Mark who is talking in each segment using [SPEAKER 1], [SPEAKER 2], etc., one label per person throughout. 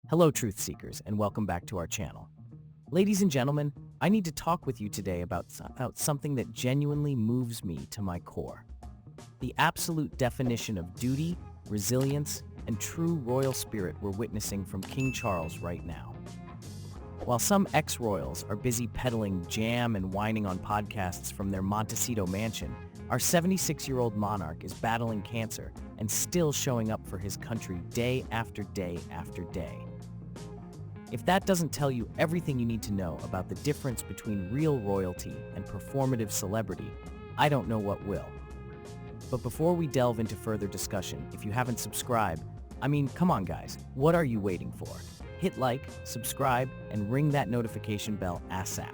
[SPEAKER 1] Hello, truth seekers, and welcome back to our channel. Ladies and gentlemen, I need to talk with you today about something that genuinely moves me to my core. The absolute definition of duty, resilience, and true royal spirit we're witnessing from King Charles right now. While some ex-royals are busy peddling jam and whining on podcasts from their Montecito mansion, our 76-year-old monarch is battling cancer and still showing up for his country day after day after day. If that doesn't tell you everything you need to know about the difference between real royalty and performative celebrity, I don't know what will. But before we delve into further discussion, if you haven't subscribed, come on guys, what are you waiting for? Hit like, subscribe, and ring that notification bell ASAP.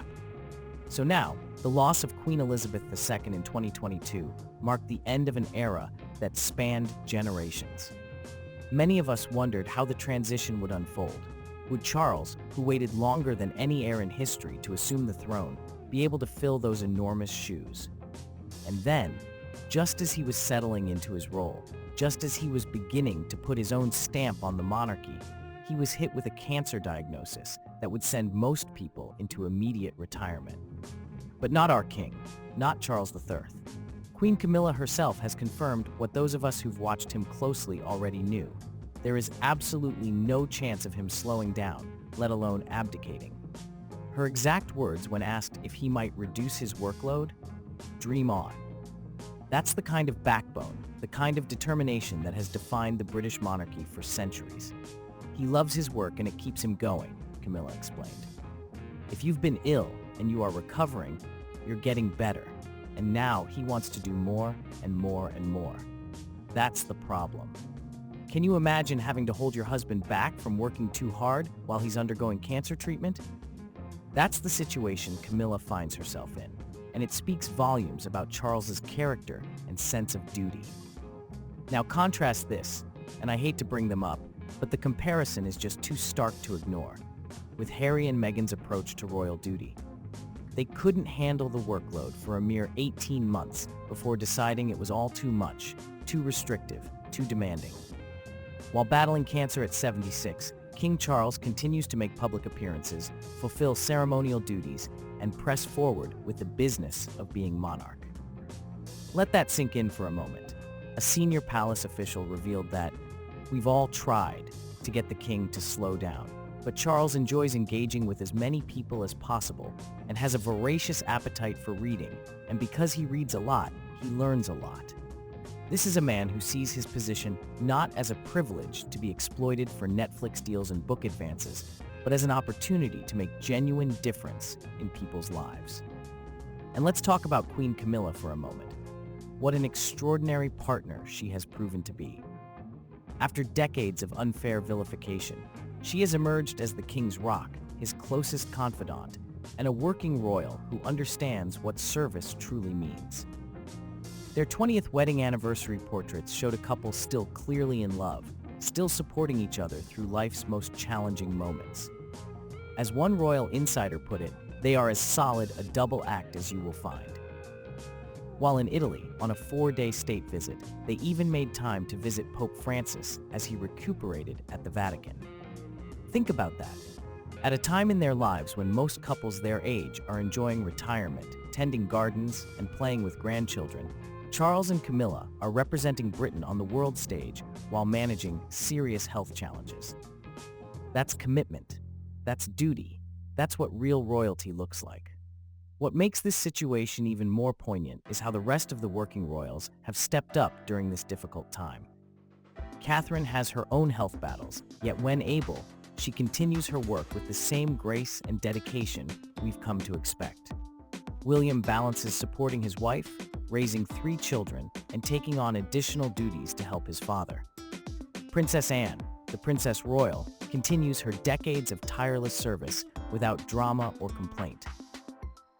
[SPEAKER 1] So now, the loss of Queen Elizabeth II in 2022 marked the end of an era that spanned generations. Many of us wondered how the transition would unfold. Would Charles, who waited longer than any heir in history to assume the throne, be able to fill those enormous shoes? And then, just as he was settling into his role, just as he was beginning to put his own stamp on the monarchy, he was hit with a cancer diagnosis that would send most people into immediate retirement. But not our king, not Charles III. Queen Camilla herself has confirmed what those of us who've watched him closely already knew. There is absolutely no chance of him slowing down, let alone abdicating. Her exact words when asked if he might reduce his workload? Dream on. That's the kind of backbone, the kind of determination that has defined the British monarchy for centuries. He loves his work and it keeps him going, Camilla explained. If you've been ill and you are recovering, you're getting better. And now he wants to do more and more and more. That's the problem. Can you imagine having to hold your husband back from working too hard while he's undergoing cancer treatment? That's the situation Camilla finds herself in, and it speaks volumes about Charles's character and sense of duty. Now contrast this, and I hate to bring them up, but the comparison is just too stark to ignore, with Harry and Meghan's approach to royal duty. They couldn't handle the workload for a mere 18 months before deciding it was all too much, too restrictive, too demanding. While battling cancer at 76, King Charles continues to make public appearances, fulfill ceremonial duties, and press forward with the business of being monarch. Let that sink in for a moment. A senior palace official revealed that, "We've all tried to get the king to slow down, but Charles enjoys engaging with as many people as possible and has a voracious appetite for reading, and because he reads a lot, he learns a lot." This is a man who sees his position not as a privilege to be exploited for Netflix deals and book advances, but as an opportunity to make genuine difference in people's lives. And let's talk about Queen Camilla for a moment. What an extraordinary partner she has proven to be. After decades of unfair vilification, she has emerged as the king's rock, his closest confidant, and a working royal who understands what service truly means. Their 20th wedding anniversary portraits showed a couple still clearly in love, still supporting each other through life's most challenging moments. As one royal insider put it, they are as solid a double act as you will find. While in Italy, on a 4-day state visit, they even made time to visit Pope Francis as he recuperated at the Vatican. Think about that. At a time in their lives when most couples their age are enjoying retirement, tending gardens, and playing with grandchildren, Charles and Camilla are representing Britain on the world stage while managing serious health challenges. That's commitment. That's duty. That's what real royalty looks like. What makes this situation even more poignant is how the rest of the working royals have stepped up during this difficult time. Catherine has her own health battles, yet when able, she continues her work with the same grace and dedication we've come to expect. William balances supporting his wife, raising 3 children, and taking on additional duties to help his father. Princess Anne, the Princess Royal, continues her decades of tireless service without drama or complaint.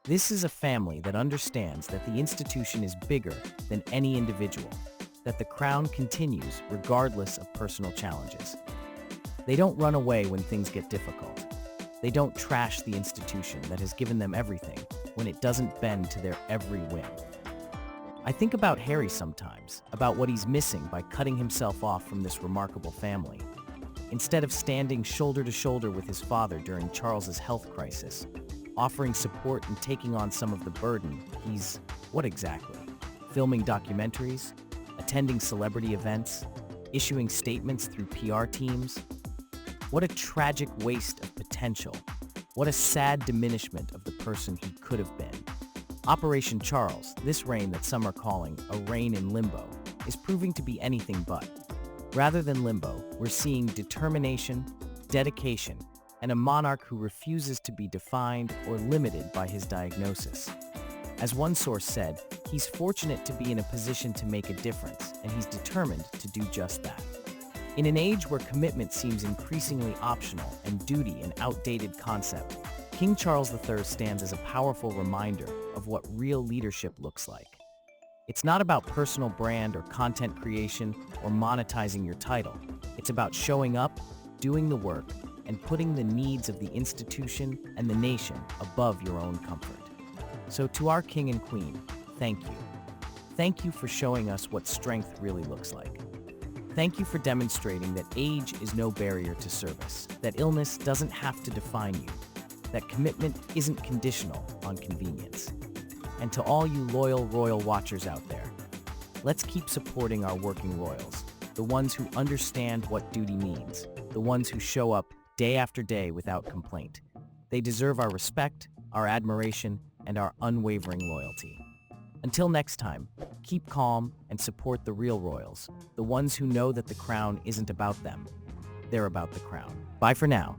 [SPEAKER 1] This is a family that understands that the institution is bigger than any individual, that the crown continues regardless of personal challenges. They don't run away when things get difficult. They don't trash the institution that has given them everything when it doesn't bend to their every whim. I think about Harry sometimes, about what he's missing by cutting himself off from this remarkable family. Instead of standing shoulder to shoulder with his father during Charles's health crisis, offering support and taking on some of the burden, he's, what exactly? Filming documentaries? Attending celebrity events? Issuing statements through PR teams? What a tragic waste of potential. What a sad diminishment of the person he could have been. Operation Charles, this reign that some are calling a reign in limbo, is proving to be anything but. Rather than limbo, we're seeing determination, dedication, and a monarch who refuses to be defined or limited by his diagnosis. As one source said, he's fortunate to be in a position to make a difference, and he's determined to do just that. In an age where commitment seems increasingly optional and duty an outdated concept, King Charles III stands as a powerful reminder of what real leadership looks like. It's not about personal brand or content creation or monetizing your title. It's about showing up, doing the work, and putting the needs of the institution and the nation above your own comfort. So to our King and Queen, thank you. Thank you for showing us what strength really looks like. Thank you for demonstrating that age is no barrier to service, that illness doesn't have to define you, that commitment isn't conditional on convenience. And to all you loyal royal watchers out there, let's keep supporting our working royals, the ones who understand what duty means, the ones who show up day after day without complaint. They deserve our respect, our admiration, and our unwavering loyalty. Until next time, keep calm and support the real royals, the ones who know that the crown isn't about them. They're about the crown. Bye for now.